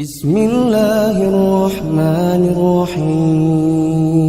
بسم الله الرحمن الرحيم.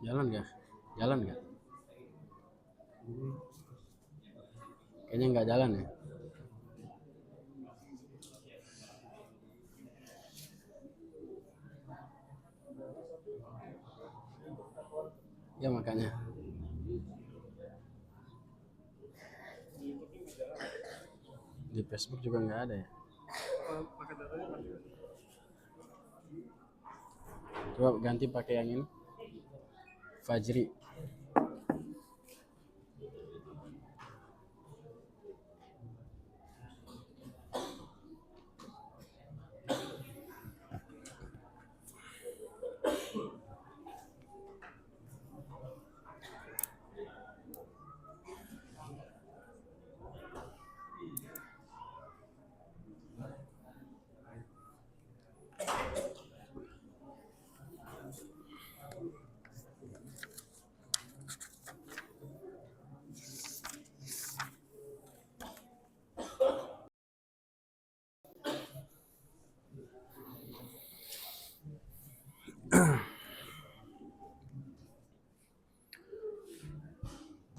Jalan nggak? Jalan nggak? Kayaknya nggak jalan ya. Ya makanya di Facebook juga nggak ada ya. Coba ganti pakai yang ini. Fajri.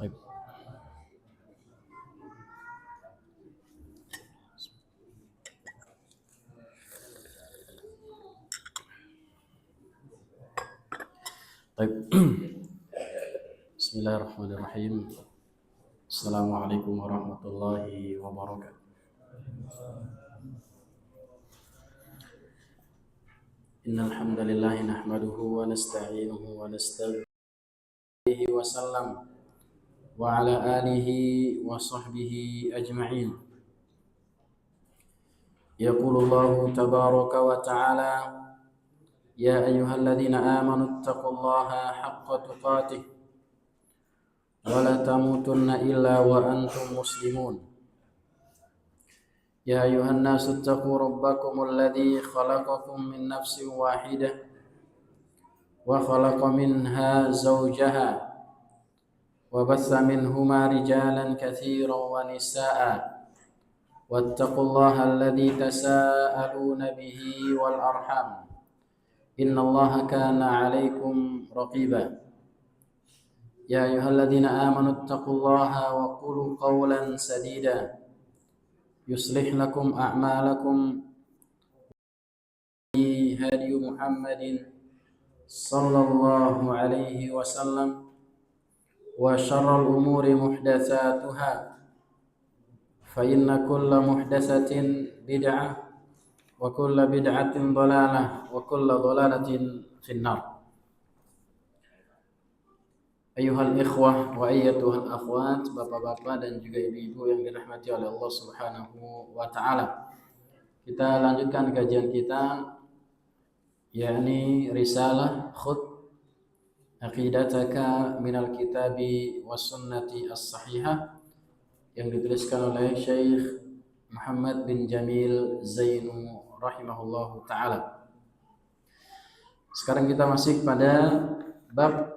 Baik. Baik. Bismillahirrahmanirrahim. Assalamualaikum warahmatullahi wabarakatuh. Innal hamdalillah nahmaduhu wa nasta'inuhu wa nastaghfiruh wa sallam wa ala alihi wa sahbihi ajma'in. Yaqulullahu tabaraka wa ta'ala ya ayyuhalladzina amanu taqullaha haqqa tuqatih wa la tamutunna illa wa antum muslimun. Ya ayuhan nasu taqu rabbakumul ladzi khalaqakum min nafsin wahidah wa khalaqa minha zawjaha wa bassa minhuma rijalan katsiran wa nisaa'a واتقوا الله الذي تساءلون به والأرحام إن الله كان عليكم رقيبا يا أيها الذين آمنوا اتقوا الله وقولوا قولا سديدا يصلح لكم أعمالكم هدي محمد صلى الله عليه وسلم وشر الأمور محدثاتها فإن كل محدثة بدعة وكل بدعة ضلالة وكل ضلالة في النار أيها الإخوة وأيتها الأخوات bapak-bapak dan juga ibu-ibu yang dirahmati oleh Allah Subhanahu wa taala. Kita lanjutkan kajian kita yakni risalah khud aqidataka minal kitabi was sunnati as-sahihah yang dituliskan oleh Syekh Muhammad bin Jamil Zainu rahimahullahu taala. Sekarang kita masih pada bab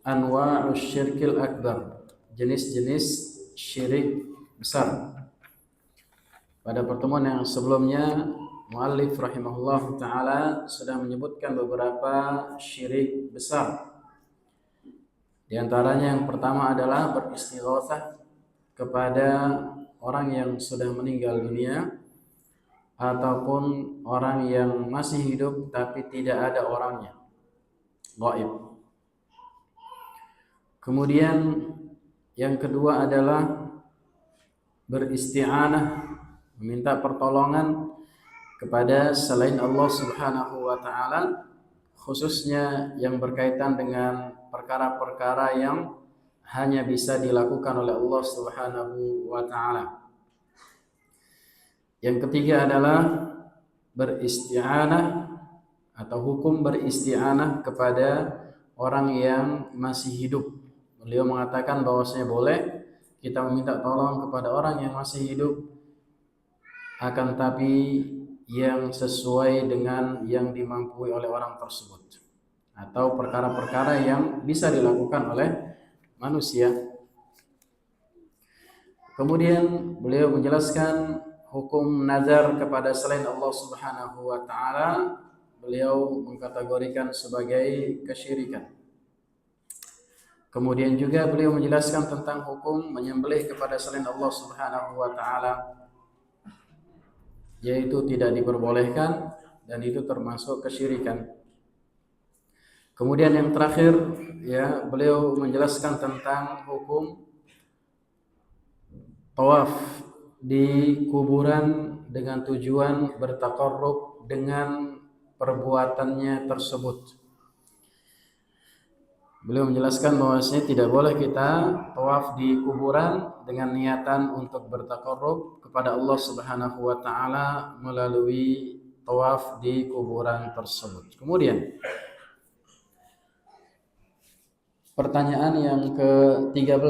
anwa'us syirkil akbar, jenis-jenis syirik besar. Pada pertemuan yang sebelumnya muallif rahimahullahu taala sudah menyebutkan beberapa syirik besar. Di antaranya yang pertama adalah beristighatsah kepada orang yang sudah meninggal dunia ataupun orang yang masih hidup tapi tidak ada orangnya, gaib. Kemudian yang kedua adalah beristi'anah, meminta pertolongan kepada selain Allah Subhanahu wa taala, khususnya yang berkaitan dengan perkara-perkara yang hanya bisa dilakukan oleh Allah Subhanahu wa taala. Yang ketiga adalah beristi'anah atau hukum beristi'anah kepada orang yang masih hidup. Beliau mengatakan bahwasanya boleh kita meminta tolong kepada orang yang masih hidup, akan tapi yang sesuai dengan yang dimampu oleh orang tersebut, atau perkara-perkara yang bisa dilakukan oleh manusia. Kemudian beliau menjelaskan hukum nazar kepada selain Allah Subhanahu wa taala. Beliau mengkategorikan sebagai kesyirikan. Kemudian juga beliau menjelaskan tentang hukum menyembelih kepada selain Allah Subhanahu wa taala, yaitu tidak diperbolehkan dan itu termasuk kesyirikan. Kemudian yang terakhir ya, beliau menjelaskan tentang hukum tawaf di kuburan dengan tujuan bertaqarrub dengan perbuatannya tersebut. Beliau menjelaskan bahwasanya tidak boleh kita tawaf di kuburan dengan niatan untuk bertaqarrub kepada Allah Subhanahu wa taala melalui tawaf di kuburan tersebut. Kemudian pertanyaan yang ke-13.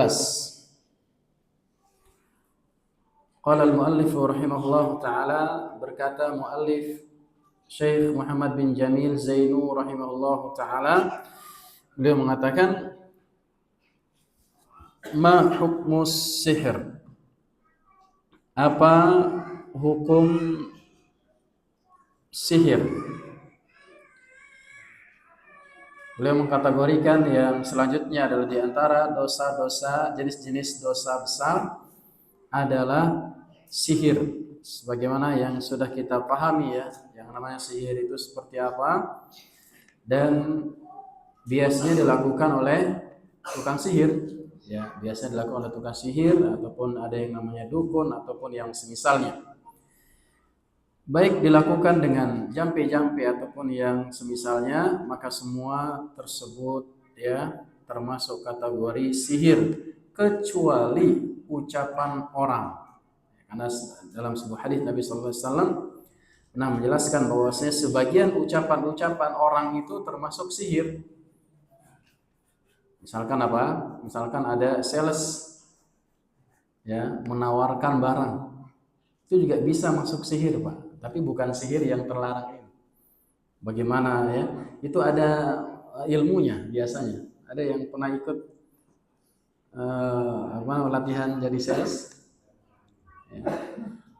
Qala al-muallif rahimahullahu taala, berkata muallif Syekh Muhammad bin Jamil Zainu rahimahullahu taala, beliau mengatakan ma hukmus sihir, apa hukum sihir. Beliau mengkategorikan yang selanjutnya adalah di antara dosa-dosa, jenis-jenis dosa besar adalah sihir. Sebagaimana yang sudah kita pahami ya, yang namanya sihir itu seperti apa dan biasanya dilakukan oleh tukang sihir. Ya, biasanya dilakukan oleh tukang sihir ataupun ada yang namanya dukun ataupun yang semisalnya. Baik dilakukan dengan jampi-jampi ataupun yang semisalnya, maka semua tersebut ya termasuk kategori sihir kecuali ucapan orang. Karena dalam sebuah hadis Nabi sallallahu alaihi wasallam pernah menjelaskan bahwasanya sebagian ucapan-ucapan orang itu termasuk sihir. Misalkan apa? Misalkan ada sales ya menawarkan barang. Itu juga bisa masuk sihir, Pak. Tapi bukan sihir yang terlarang ini. Bagaimana ya? Itu ada ilmunya biasanya. Ada yang pernah ikut latihan jadi sales? Ya.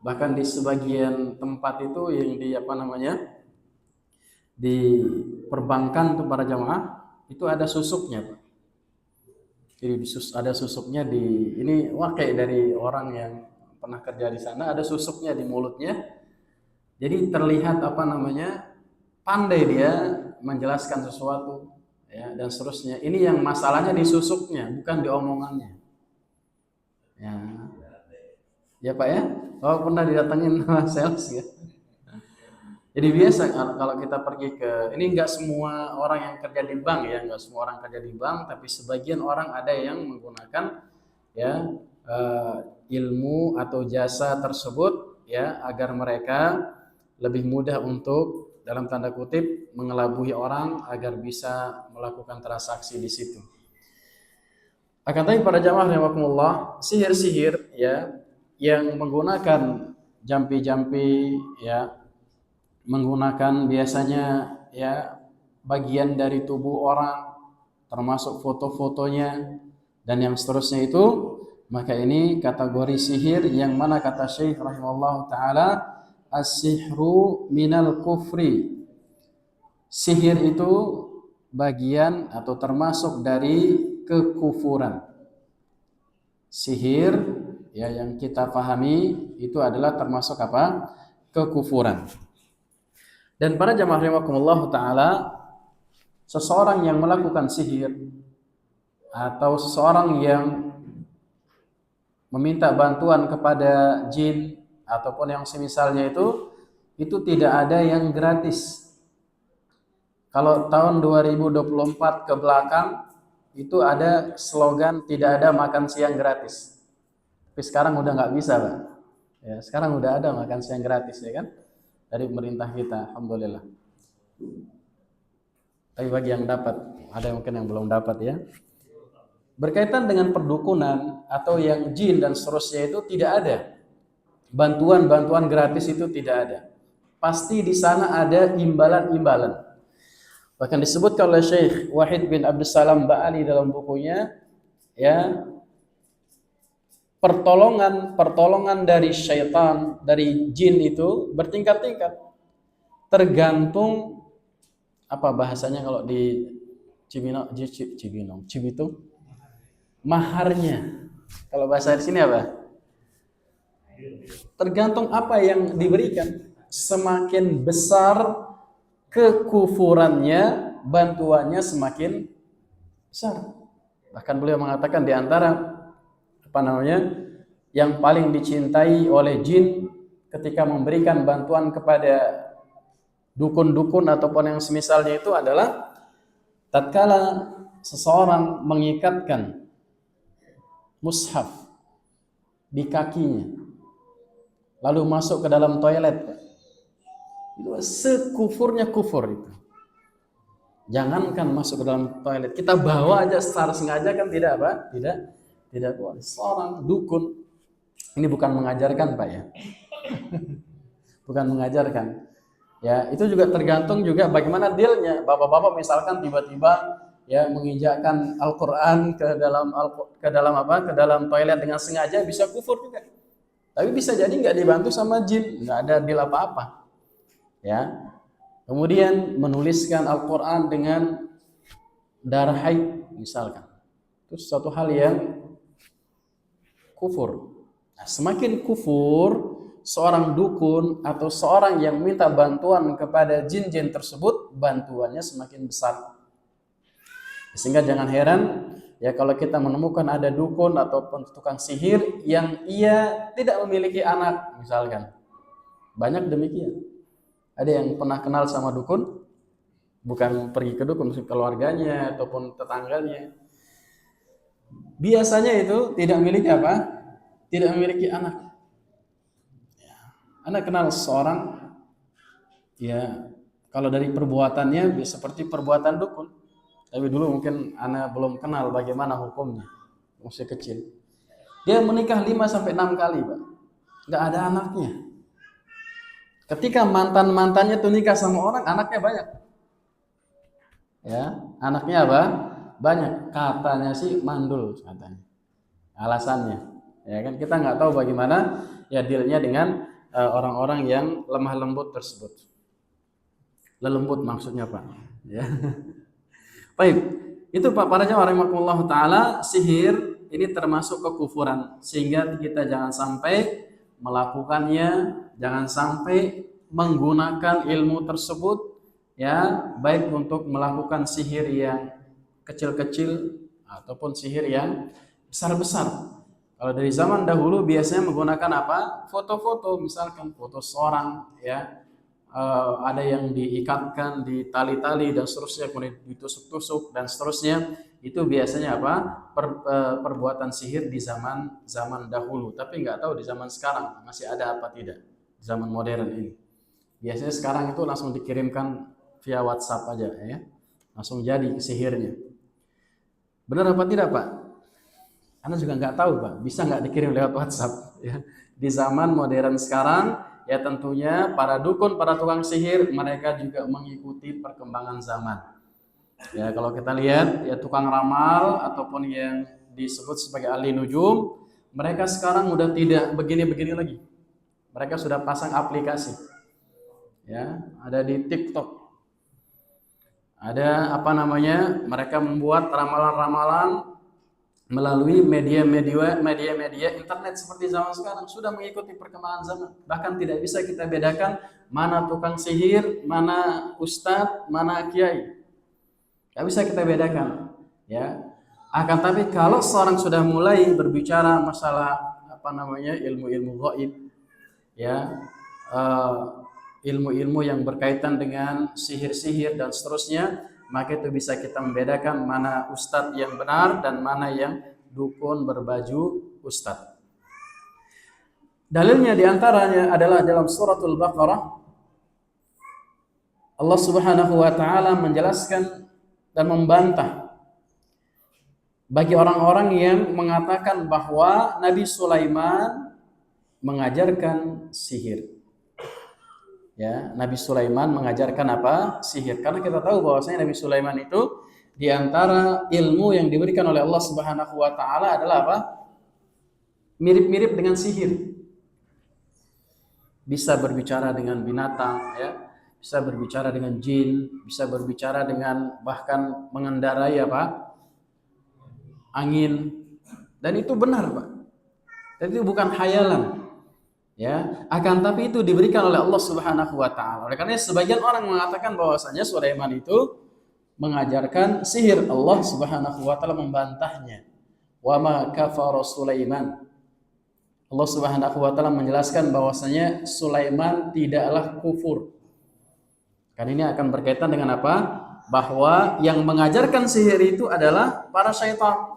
Bahkan di sebagian tempat itu yang di apa namanya, di perbankan tuh para jamaah itu ada susuknya, Pak. Jadi ada susuknya di ini wakai dari orang yang pernah kerja di sana, ada susuknya di mulutnya. Jadi terlihat apa namanya, pandai dia menjelaskan sesuatu, ya, dan seterusnya. Ini yang masalahnya di susuknya, bukan di omongannya. Ya, ya Pak ya. Oh, pernah didatengin sama sales ya. Jadi biasa kalau kita pergi ke ini, nggak semua orang yang kerja di bank ya, nggak semua orang kerja di bank, tapi sebagian orang ada yang menggunakan ya eh, ilmu atau jasa tersebut ya agar mereka lebih mudah untuk dalam tanda kutip mengelabui orang agar bisa melakukan transaksi di situ. Akan tapi para jamaah rahimakumullah, sihir-sihir ya yang menggunakan jampi-jampi ya, menggunakan biasanya ya bagian dari tubuh orang termasuk foto-fotonya dan yang seterusnya itu, maka ini kategori sihir yang mana kata Syekh rahimahullah taala as-sihru minal kufri. Sihir itu bagian atau termasuk dari kekufuran. Sihir ya yang kita pahami itu adalah termasuk apa? Kekufuran. Dan para jamaah rahimakumullah taala, seseorang yang melakukan sihir atau seseorang yang meminta bantuan kepada jin ataupun yang semisalnya itu tidak ada yang gratis. Kalau tahun 2024 ke belakang itu ada slogan tidak ada makan siang gratis. Tapi sekarang udah nggak bisa, Pak. Ya, sekarang udah ada makan siang gratis ya kan? Dari pemerintah kita, alhamdulillah. Tapi bagi yang dapat, ada mungkin yang belum dapat ya. Berkaitan dengan perdukunan atau yang jin dan seterusnya itu tidak ada. Bantuan-bantuan gratis itu tidak ada. Pasti di sana ada imbalan-imbalan. Bahkan disebutkan oleh Syekh Wahid bin Abdus Salam Ba'ali dalam bukunya ya, pertolongan dari syaitan, dari jin itu bertingkat-tingkat. Tergantung apa bahasanya kalau di Cibitung, maharnya. Kalau bahasa di sini apa? Tergantung apa yang diberikan. Semakin besar kekufurannya, bantuannya semakin besar. Bahkan beliau mengatakan di antara apa namanya yang paling dicintai oleh jin ketika memberikan bantuan kepada dukun-dukun ataupun yang semisalnya itu adalah tatkala seseorang mengikatkan mushaf di kakinya lalu masuk ke dalam toilet, itu sekufurnya kufur itu. Jangankan masuk ke dalam toilet, kita bawa aja secara sengaja kan tidak apa? Tidak boleh. Seorang dukun ini bukan mengajarkan, Pak ya. Bukan mengajarkan. Ya, itu juga tergantung juga bagaimana dealnya. Bapak-bapak misalkan tiba-tiba ya menginjakkan Al-Qur'an ke dalam toilet dengan sengaja, bisa kufur juga. Tapi bisa jadi nggak dibantu sama jin, nggak ada deal apa-apa. Ya. Kemudian menuliskan Al-Qur'an dengan darah haid misalkan. Itu suatu hal yang kufur. Nah, semakin kufur seorang dukun atau seorang yang minta bantuan kepada jin-jin tersebut, bantuannya semakin besar. Sehingga jangan heran ya kalau kita menemukan ada dukun ataupun tukang sihir yang ia tidak memiliki anak misalkan. Banyak demikian. Ada yang pernah kenal sama dukun, bukan pergi ke dukun, keluarganya ataupun tetangganya. Biasanya itu tidak memiliki apa? Tidak memiliki anak. Ya. Anda kenal seorang, ya kalau dari perbuatannya seperti perbuatan dukun. Tapi dulu mungkin Anda belum kenal bagaimana hukumnya, masih kecil. Dia menikah 5-6 kali, Pak. Nggak ada anaknya. Ketika mantan-mantannya tuh nikah sama orang, anaknya banyak. Ya, anaknya apa? Banyak. Katanya sih mandul katanya. Alasannya. Ya kan kita nggak tahu bagaimana ya dealnya dengan orang-orang yang lemah lembut tersebut. Lelembut maksudnya Pak. Ya. Baik, itu Pak para jamaah rahimakumullah taala, sihir ini termasuk kekufuran sehingga kita jangan sampai melakukannya, jangan sampai menggunakan ilmu tersebut ya, baik untuk melakukan sihir yang kecil-kecil ataupun sihir yang besar-besar. Kalau dari zaman dahulu biasanya menggunakan apa? Foto-foto, misalkan foto seorang ya, ada yang diikatkan di tali-tali dan seterusnya, kemudian ditusuk-tusuk dan seterusnya. Itu biasanya apa? Perbuatan sihir di zaman dahulu. Tapi nggak tahu di zaman sekarang masih ada apa tidak, zaman modern ini. Biasanya sekarang itu langsung dikirimkan via WhatsApp aja ya, langsung jadi sihirnya. Benar apa tidak Pak? Anda juga nggak tahu Pak, bisa nggak dikirim lewat WhatsApp ya. Di zaman modern sekarang ya tentunya para dukun, para tukang sihir mereka juga mengikuti perkembangan zaman. Ya kalau kita lihat ya tukang ramal ataupun yang disebut sebagai ahli nujum, mereka sekarang udah tidak begini-begini lagi. Mereka sudah pasang aplikasi. Ya, ada di TikTok. Ada apa namanya? Mereka membuat ramalan-ramalan melalui media internet seperti zaman sekarang, sudah mengikuti perkembangan zaman. Bahkan tidak bisa kita bedakan mana tukang sihir, mana ustadz, mana kiai. Tidak bisa kita bedakan, ya. Akan tapi kalau seorang sudah mulai berbicara masalah apa namanya ilmu-ilmu gaib, ya, ilmu-ilmu yang berkaitan dengan sihir-sihir dan seterusnya, maka itu bisa kita membedakan mana ustadz yang benar dan mana yang dukun berbaju ustadz. Dalilnya diantaranya adalah dalam suratul Baqarah, Allah Subhanahu wa taala menjelaskan dan membantah bagi orang-orang yang mengatakan bahwa Nabi Sulaiman mengajarkan sihir. Ya, Nabi Sulaiman mengajarkan apa? Sihir. Karena kita tahu bahwasanya Nabi Sulaiman itu di antara ilmu yang diberikan oleh Allah Subhanahu wa taala adalah apa? Mirip-mirip dengan sihir. Bisa berbicara dengan binatang ya, bisa berbicara dengan jin, bisa berbicara dengan bahkan mengendarai apa? Angin. Dan itu benar, Pak. Dan itu bukan khayalan. Ya, akan tapi itu diberikan oleh Allah Subhanahu wa taala. Oleh karena sebagian orang mengatakan bahwasanya Sulaiman itu mengajarkan sihir. Allah Subhanahu wa taala membantahnya. Wa ma kafara Sulaiman. Allah Subhanahu wa taala menjelaskan bahwasanya Sulaiman tidaklah kufur. Kan ini akan berkaitan dengan apa? Bahwa yang mengajarkan sihir itu adalah para syaitan.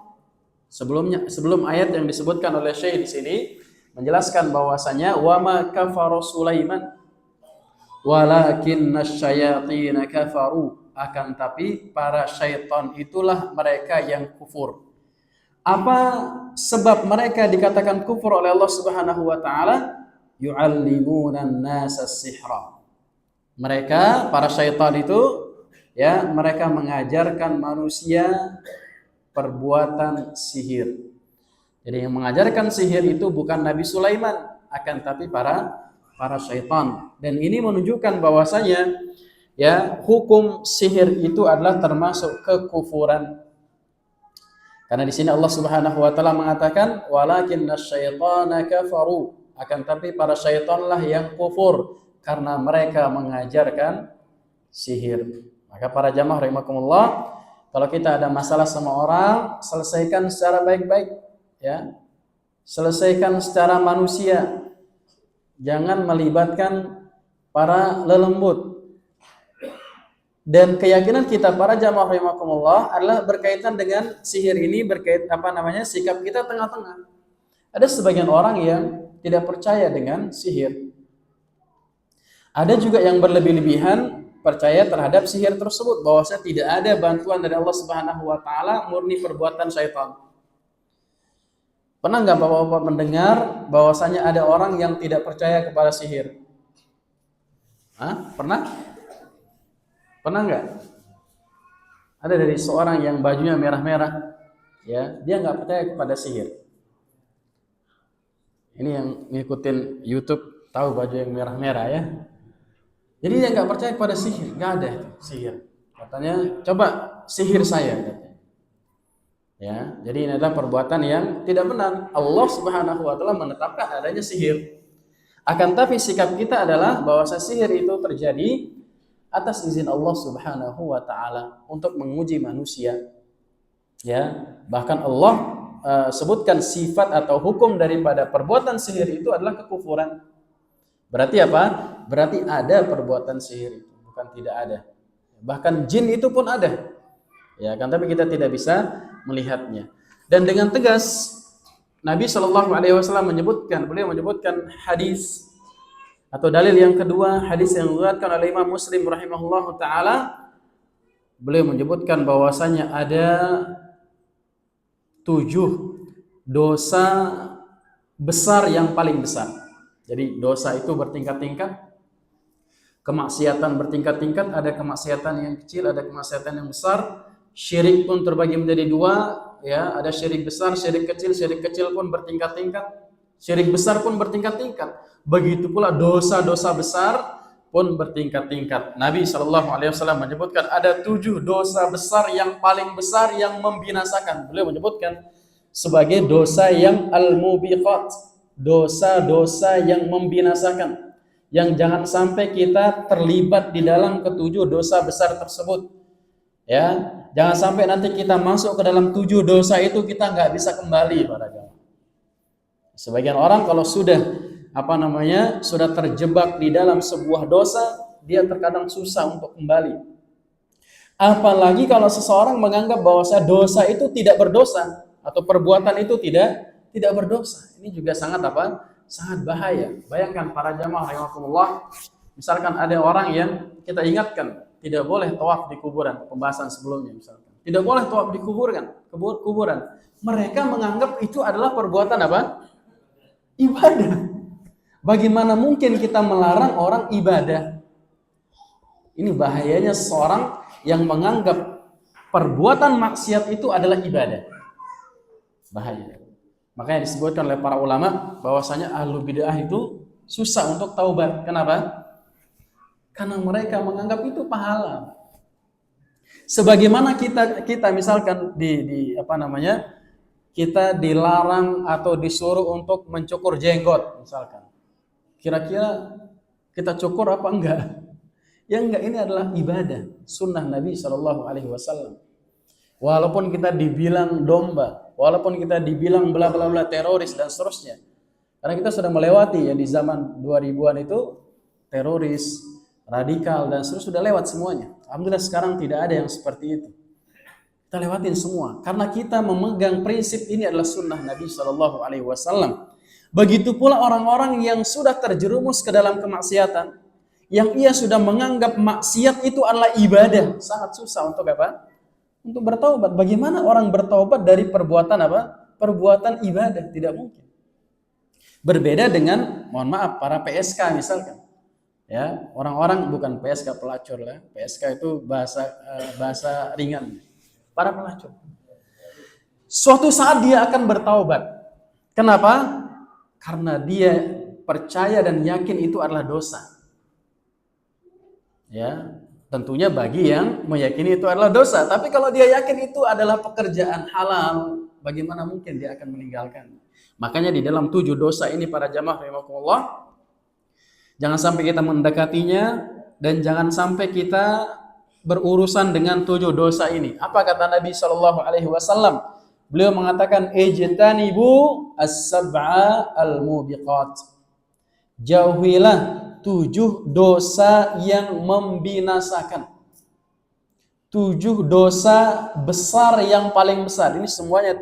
Sebelum ayat yang disebutkan oleh Syekh di sini menjelaskan bahwasanya wa ma kafara Sulaiman walakinna syayatin kafaru, akan tapi para syaitan itulah mereka yang kufur. Apa sebab mereka dikatakan kufur oleh Allah Subhanahu wa taala? Yu'allimuna an-nasa sihra. Mereka para syaitan itu ya, mereka mengajarkan manusia perbuatan sihir. Jadi yang mengajarkan sihir itu bukan Nabi Sulaiman, akan tapi para syaitan. Dan ini menunjukkan bahwasanya ya hukum sihir itu adalah termasuk kekufuran. Karena di sini Allah Subhanahu wa taala mengatakan walakinna syaitana kafaru, akan tapi para syaitanlah yang kufur karena mereka mengajarkan sihir. Maka para jamaah rahimakumullah, kalau kita ada masalah sama orang, selesaikan secara baik-baik ya. Selesaikan secara manusia. Jangan melibatkan para lelembut. Dan keyakinan kita para jamaah rahimakumullah adalah berkaitan dengan sihir ini, sikap kita tengah-tengah. Ada sebagian orang yang tidak percaya dengan sihir. Ada juga yang berlebih-lebihan percaya terhadap sihir tersebut, bahwasanya tidak ada bantuan dari Allah Subhanahu wa taala, murni perbuatan syaitan. Pernah nggak Bapak-bapak mendengar bahwasanya ada orang yang tidak percaya kepada sihir? Pernah? Pernah nggak? Ada dari seorang yang bajunya merah-merah, ya, dia nggak percaya kepada sihir. Ini yang ngikutin YouTube tahu baju yang merah-merah ya. Jadi dia nggak percaya pada sihir, nggak ada itu sihir. Katanya coba sihir saya. Katanya. Ya, jadi ini adalah perbuatan yang tidak benar. Allah Subhanahu Wa Taala menetapkan adanya sihir. Akan tapi sikap kita adalah bahwa sihir itu terjadi atas izin Allah Subhanahu Wa Taala untuk menguji manusia. Ya, bahkan Allah sebutkan sifat atau hukum daripada perbuatan sihir itu adalah kekufuran. Berarti apa? Berarti ada perbuatan sihir itu, bukan tidak ada. Bahkan jin itu pun ada. Ya, kan tapi kita tidak bisa melihatnya. Dan dengan tegas Nabi Shallallahu Alaihi Wasallam beliau menyebutkan hadis atau dalil yang kedua, hadis yang diriwayatkan oleh Imam Muslim rahimahullahu taala. Beliau menyebutkan bahwasanya ada 7 dosa besar yang paling besar. Jadi dosa itu bertingkat-tingkat, kemaksiatan bertingkat-tingkat, ada kemaksiatan yang kecil, ada kemaksiatan yang besar. Syirik pun terbagi menjadi 2, ya, ada syirik besar, syirik kecil pun bertingkat-tingkat, syirik besar pun bertingkat-tingkat. Begitu pula dosa-dosa besar pun bertingkat-tingkat. Nabi SAW menyebutkan ada 7 dosa besar yang paling besar yang membinasakan. Beliau menyebutkan sebagai dosa yang al-mubiqat, dosa-dosa yang membinasakan, yang jangan sampai kita terlibat di dalam ke-7 dosa besar tersebut. Ya, jangan sampai nanti kita masuk ke dalam 7 dosa itu kita nggak bisa kembali pada jamaah. Sebagian orang kalau sudah sudah terjebak di dalam sebuah dosa, dia terkadang susah untuk kembali. Apalagi kalau seseorang menganggap bahwa dosa itu tidak berdosa atau perbuatan itu tidak berdosa. Ini juga sangat sangat bahaya. Bayangkan para jamaah rahimakumullah, misalkan ada orang yang kita ingatkan tidak boleh tawaf di kuburan, pembahasan sebelumnya misalkan. Tidak boleh tawaf di kuburan. Mereka menganggap itu adalah perbuatan ibadah. Bagaimana mungkin kita melarang orang ibadah? Ini bahayanya seorang yang menganggap perbuatan maksiat itu adalah ibadah. Bahaya. Makanya disebutkan oleh para ulama bahwasanya ahlu bid'ah itu susah untuk taubat. Kenapa? Karena mereka menganggap itu pahala. Sebagaimana kita misalkan kita dilarang atau disuruh untuk mencukur jenggot misalkan. Kira-kira kita cukur apa enggak? Ya enggak, ini adalah ibadah, sunnah Nabi SAW. Walaupun kita dibilang domba, walaupun kita dibilang bla bla bla teroris dan seterusnya. Karena kita sudah melewati ya di zaman 2000-an itu teroris, radikal dan seterusnya sudah lewat semuanya. Alhamdulillah sekarang tidak ada yang seperti itu. Kita lewatin semua karena kita memegang prinsip ini adalah sunnah Nabi SAW. Begitu pula orang-orang yang sudah terjerumus ke dalam kemaksiatan, yang ia sudah menganggap maksiat itu adalah ibadah, sangat susah untuk untuk bertaubat. Bagaimana orang bertaubat dari perbuatan perbuatan ibadah? Tidak mungkin. Berbeda dengan, mohon maaf, para PSK misalkan. Ya, orang-orang bukan PSK pelacur lah. PSK itu bahasa ringan. Para pelacur. Suatu saat dia akan bertaubat. Kenapa? Karena dia percaya dan yakin itu adalah dosa. Ya, tentunya bagi yang meyakini itu adalah dosa. Tapi kalau dia yakin itu adalah pekerjaan halal, bagaimana mungkin dia akan meninggalkan? Makanya di dalam 7 dosa ini para jamaah rahimakumullah, jangan sampai kita mendekatinya dan jangan sampai kita berurusan dengan 7 dosa ini. Apa kata Nabi SAW? Beliau mengatakan ijtanibu as-sab'a al-mubiqat. Jauhilah 7 dosa yang membinasakan. 7 dosa besar yang paling besar. Ini semuanya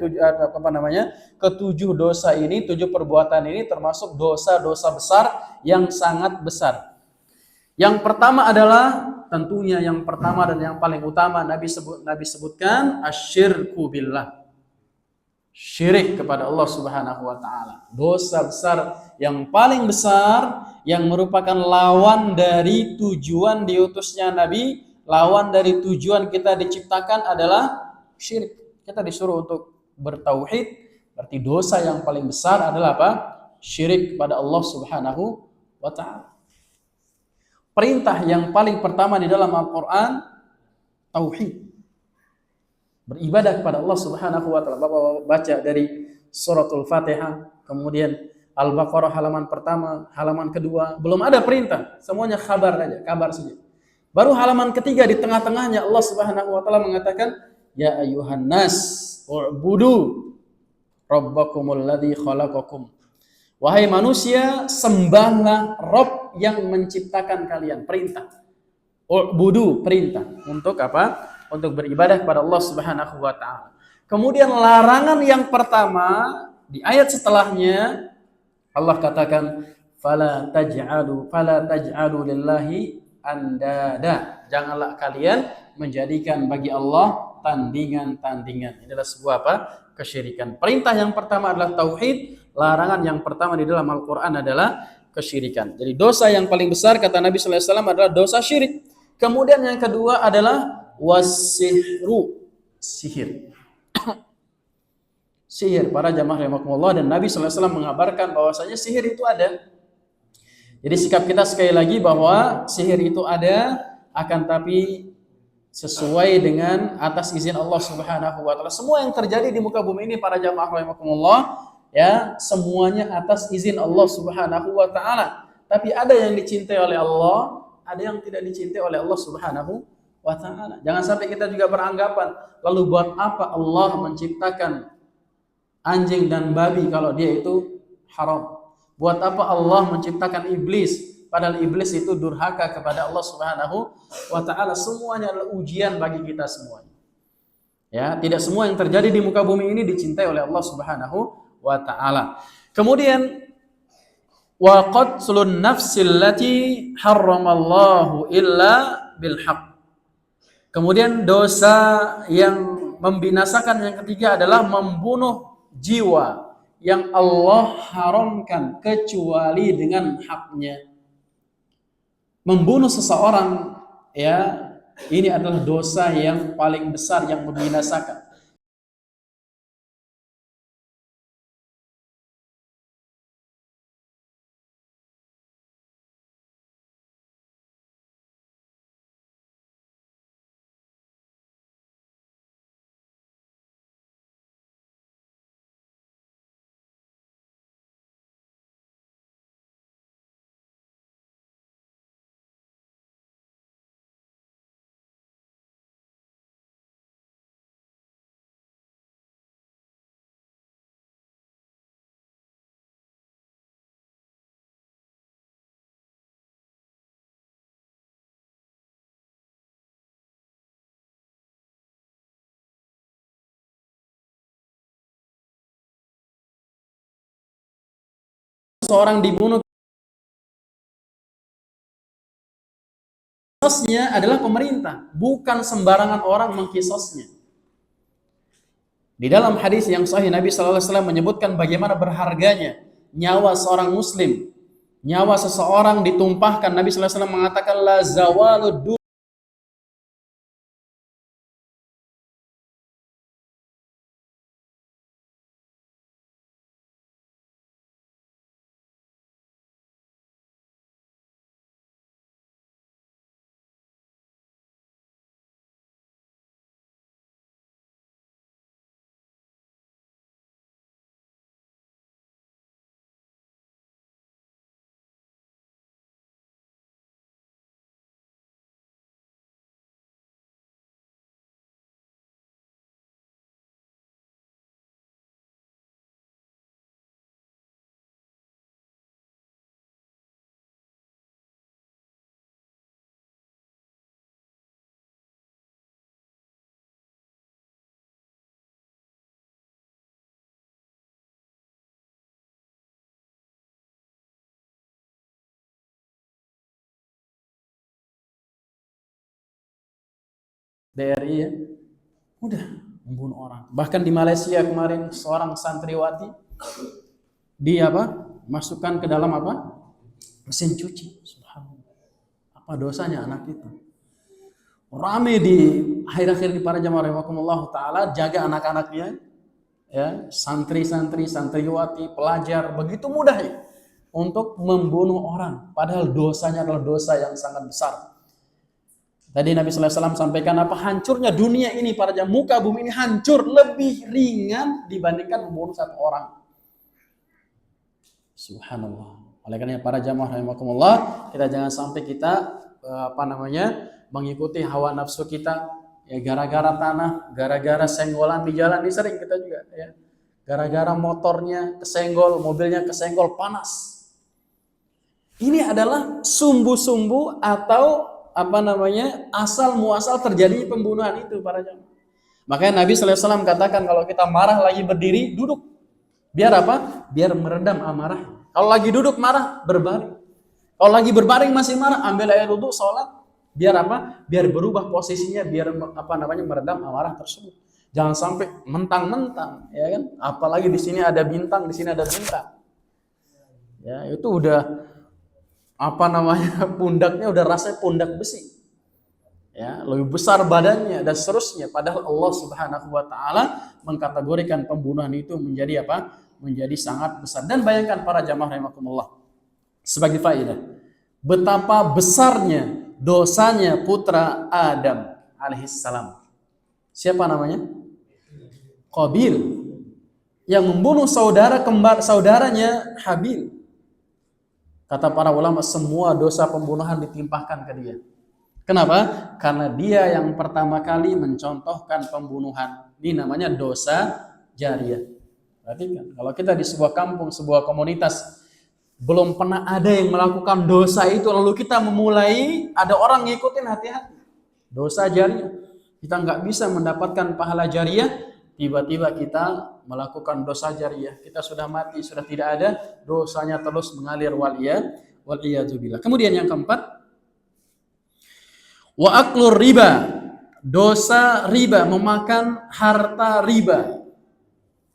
ke-7 dosa ini, 7 perbuatan ini termasuk dosa-dosa besar yang sangat besar. Yang pertama adalah tentunya yang pertama dan yang paling utama Nabi sebutkan asyirku billah. Syirik kepada Allah Subhanahu wa taala. Dosa besar yang paling besar yang merupakan lawan dari tujuan diutusnya Nabi, lawan dari tujuan kita diciptakan adalah syirik. Kita disuruh untuk bertauhid, berarti dosa yang paling besar adalah apa? syirik kepada Allah Subhanahu wa taala. Perintah yang paling pertama di dalam Al-Qur'an tauhid. Beribadah kepada Allah Subhanahu wa taala. Bapak baca dari suratul Fatihah, kemudian Al-Baqarah halaman pertama, halaman kedua, belum ada perintah, semuanya kabar aja, kabar saja. Baru halaman ketiga di tengah-tengahnya Allah Subhanahu wa taala mengatakan, ya ayuhan nas u'budu rabbakumul ladzi khalaqakum. Wahai manusia, sembahlah Rabb yang menciptakan kalian. Perintah. U'budu, perintah. Untuk apa? Untuk beribadah kepada Allah Subhanahu wa taala. Kemudian larangan yang pertama di ayat setelahnya Allah katakan fala taj'alu lillahi andada. Janganlah kalian menjadikan bagi Allah tandingan-tandingan. Ini adalah sebuah apa? Kesyirikan. Perintah yang pertama adalah tauhid, larangan yang pertama di dalam Al-Qur'an adalah kesyirikan. Jadi dosa yang paling besar kata Nabi sallallahu alaihi wasallam adalah dosa syirik. Kemudian yang kedua adalah wasihru, sihir. Sihir, para jamaah rahimakumullah, dan Nabi sallallahu alaihi wasallam mengabarkan bahwasanya sihir itu ada. Jadi sikap kita sekali lagi bahwa sihir itu ada, akan tapi sesuai dengan atas izin Allah Subhanahu wa taala. Semua yang terjadi di muka bumi ini para jamaah rahimakumullah, ya, semuanya atas izin Allah Subhanahu wa taala. Tapi ada yang dicintai oleh Allah, ada yang tidak dicintai oleh Allah Subhanahu wa taala. Jangan sampai kita juga beranggapan, lalu buat apa Allah menciptakan anjing dan babi kalau dia itu haram? Buat apa Allah menciptakan iblis? Padahal iblis itu durhaka kepada Allah Subhanahu wa taala. Semuanya adalah ujian bagi kita semuanya. Ya, tidak semua yang terjadi di muka bumi ini dicintai oleh Allah Subhanahu wa taala. Kemudian wa qatlun nafsil lati harramallahu illa bil haqq. Kemudian dosa yang membinasakan yang ketiga adalah membunuh jiwa yang Allah haramkan kecuali dengan haknya. Membunuh seseorang, ya, ini adalah dosa yang paling besar yang membinasakan. Seorang dibunuh, kisosnya adalah pemerintah, bukan sembarangan orang mengkisosnya. Di dalam hadis yang sahih Nabi sallallahu alaihi wasallam menyebutkan bagaimana berharganya nyawa seorang muslim. Nyawa seseorang ditumpahkan, Nabi sallallahu alaihi wasallam mengatakan la zawalud DRI, ya, udah membunuh orang. Bahkan di Malaysia kemarin seorang santriwati masukkan ke dalam mesin cuci. Subhanallah. Apa dosanya anak itu? Rame di akhir-akhir di para jamaah rahimakumullah taala, jaga anak-anaknya, ya, santri-santri, santriwati, pelajar begitu mudah ya untuk membunuh orang, padahal dosanya adalah dosa yang sangat besar. Tadi Nabi sallallahu alaihi wasallam sampaikan apa? Hancurnya dunia ini, para jamaah, muka bumi ini hancur lebih ringan dibandingkan membunuh satu orang. Subhanallah. Oleh karena para jamaah rahimakumullah, kita jangan sampai kita mengikuti hawa nafsu kita, ya, gara-gara tanah, gara-gara senggolan di jalan, ini sering kita juga, ya. Gara-gara motornya kesenggol, mobilnya kesenggol, panas. Ini adalah sumbu-sumbu atau asal muasal terjadinya pembunuhan itu, para jamaah. Makanya Nabi sallallahu alaihi wasallam katakan kalau kita marah lagi berdiri, duduk. Biar apa? Biar meredam amarah. Kalau lagi duduk marah, berbaring. Kalau lagi berbaring masih marah, ambil air wudu, sholat. Biar apa? Biar berubah posisinya, biar meredam amarah tersebut. Jangan sampai mentang-mentang, ya kan? Apalagi di sini ada bintang, di sini ada bintang. Ya, itu udah pundaknya udah rasanya pundak besi, ya, lebih besar badannya dan seterusnya. Padahal Allah Subhanahu wa taala mengkategorikan pembunuhan itu menjadi apa? Menjadi sangat besar. Dan bayangkan para jamaah rahimakumullah, sebagai faedah betapa besarnya dosanya putra Adam alaihissalam. Siapa namanya? Qabil, yang membunuh saudara kembar saudaranya Habil. Kata para ulama, semua dosa pembunuhan ditimpahkan ke dia. Kenapa? Karena dia yang pertama kali mencontohkan pembunuhan. Ini namanya dosa jariyah. Berarti kan, kalau kita di sebuah kampung, sebuah komunitas, belum pernah ada yang melakukan dosa itu, lalu kita memulai, ada orang ngikutin, hati-hati. Dosa jariyah. Kita nggak bisa mendapatkan pahala jariyah, tiba-tiba kita melakukan dosa jariyah, kita sudah mati, sudah tidak ada, dosanya terus mengalir, waliyadzubillah. Kemudian yang keempat, wa aklur riba, dosa riba, memakan harta riba.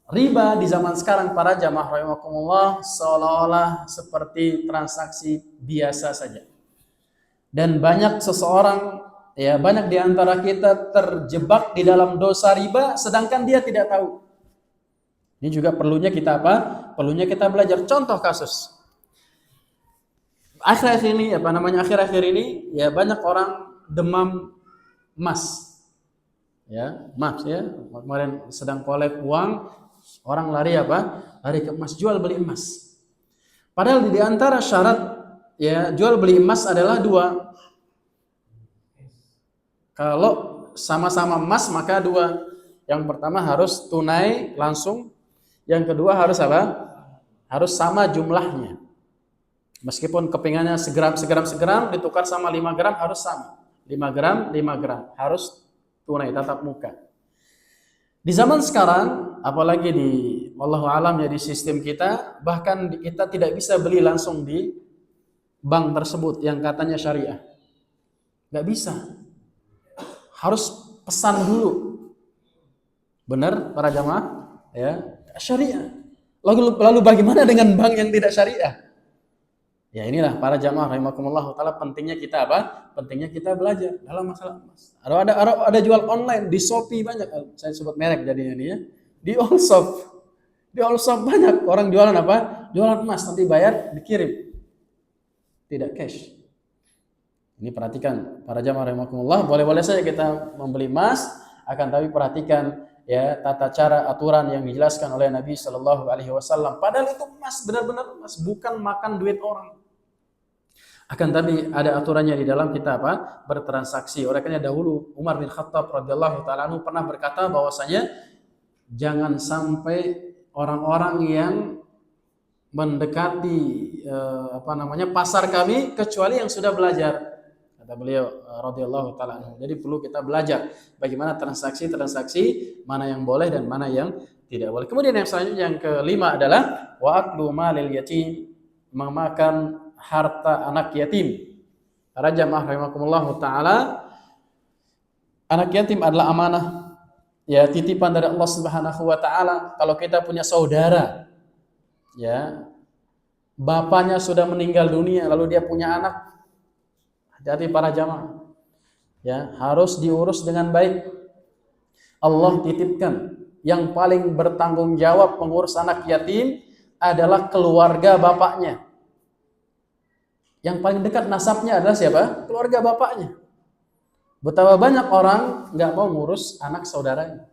Riba di zaman sekarang para jamaah rahimakumullah seolah-olah seperti transaksi biasa saja. Dan banyak seseorang, ya, banyak di antara kita terjebak di dalam dosa riba sedangkan dia tidak tahu. Ini juga perlunya kita apa? Perlunya kita belajar. Contoh kasus. Akhir-akhir ini ya banyak orang demam emas. Ya, emas ya. Kemarin sedang collect uang, orang lari apa? Lari ke emas, jual beli emas. Padahal di antara syarat ya jual beli emas adalah dua. Kalau sama-sama emas maka dua. Yang pertama harus tunai langsung. Yang kedua harus apa? Harus sama jumlahnya. Meskipun kepingannya segram ditukar sama 5 gram harus sama. 5 gram harus tunai tatap muka. Di zaman sekarang, apalagi di wallahu alam ya, di sistem kita, bahkan kita tidak bisa beli langsung di bank tersebut yang katanya syariah. Nggak bisa. Harus pesan dulu. Benar para jamaah? Ya, syariah. Lalu bagaimana dengan bank yang tidak syariah? Ya inilah para jamaah rahimakumullah taala, pentingnya kita apa? Pentingnya kita belajar dalam masalah emas. Ada jual online di Shopee banyak. Saya sebut merek jadinya ini ya. Di Allshop banyak orang jualan apa? Jualan emas, nanti bayar dikirim. Tidak cash. Ini perhatikan para jamaah rahimakumullah, boleh-boleh saja kita membeli emas, akan tapi perhatikan ya tata cara aturan yang dijelaskan oleh Nabi Shallallahu Alaihi Wasallam. Padahal itu emas, benar-benar emas, bukan makan duit orang. Akan tapi ada aturannya di dalam kita apa? Bertransaksi. Oleh karena dahulu Umar bin Khattab radhiyallahu taala anhu pernah berkata bahwasanya jangan sampai orang-orang yang mendekati pasar kami kecuali yang sudah belajar. Kata beliau radhiyallahu taala anhu. Jadi perlu kita belajar bagaimana transaksi mana yang boleh dan mana yang tidak boleh. Kemudian yang selanjutnya, yang kelima adalah wa aklu malil yatim, memakan harta anak yatim. Para jamaah rahimakumullah taala, anak yatim adalah amanah, ya, titipan dari Allah Subhanahu wa taala. Kalau kita punya saudara, ya, bapaknya sudah meninggal dunia lalu dia punya anak, hati-hati para jamaah. Ya, harus diurus dengan baik. Allah titipkan yang paling bertanggung jawab mengurus anak yatim adalah keluarga bapaknya. Yang paling dekat nasabnya adalah siapa? Keluarga bapaknya. Betapa banyak orang nggak mau ngurus anak saudaranya.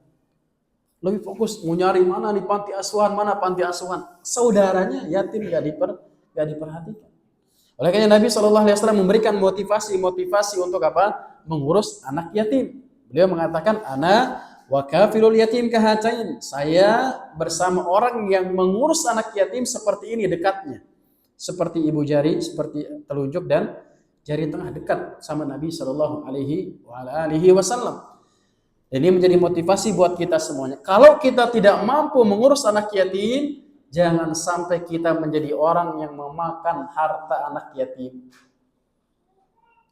Lebih fokus mau nyari mana nih panti asuhan, mana panti asuhan. Saudaranya yatim nggak diperhatikan. Oleh karena Nabi SAW memberikan motivasi untuk apa? Mengurus anak yatim. Beliau mengatakan, ana wa kafilul yatim kahatain. Saya bersama orang yang mengurus anak yatim seperti ini dekatnya. Seperti ibu jari, seperti telunjuk dan jari tengah, dekat sama Nabi SAW. Ini menjadi motivasi buat kita semuanya. Kalau kita tidak mampu mengurus anak yatim, jangan sampai kita menjadi orang yang memakan harta anak yatim.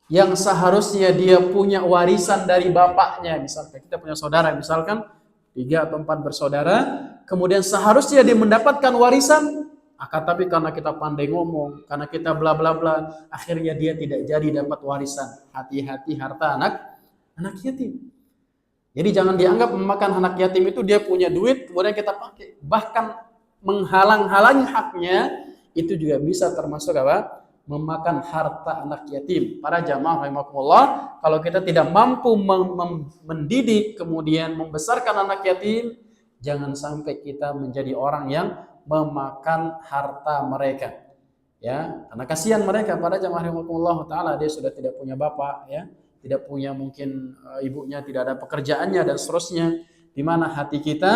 Yang seharusnya dia punya warisan dari bapaknya. Misalkan kita punya saudara, misalkan 3 atau 4 bersaudara, kemudian seharusnya dia mendapatkan warisan, akan tapi karena kita pandai ngomong, karena kita bla bla bla, akhirnya dia tidak jadi dapat warisan. Hati-hati harta anak yatim. Jadi jangan dianggap memakan anak yatim itu dia punya duit kemudian kita pakai. Bahkan menghalang-halangi haknya itu juga bisa termasuk apa? Memakan harta anak yatim. Para jamaah rahimakumullah, kalau kita tidak mampu mendidik kemudian membesarkan anak yatim, jangan sampai kita menjadi orang yang memakan harta mereka. Ya, karena kasihan mereka, para jamaah rahimakumullah taala, dia sudah tidak punya bapak, ya. Tidak punya mungkin ibunya tidak ada pekerjaannya dan seterusnya, di mana hati kita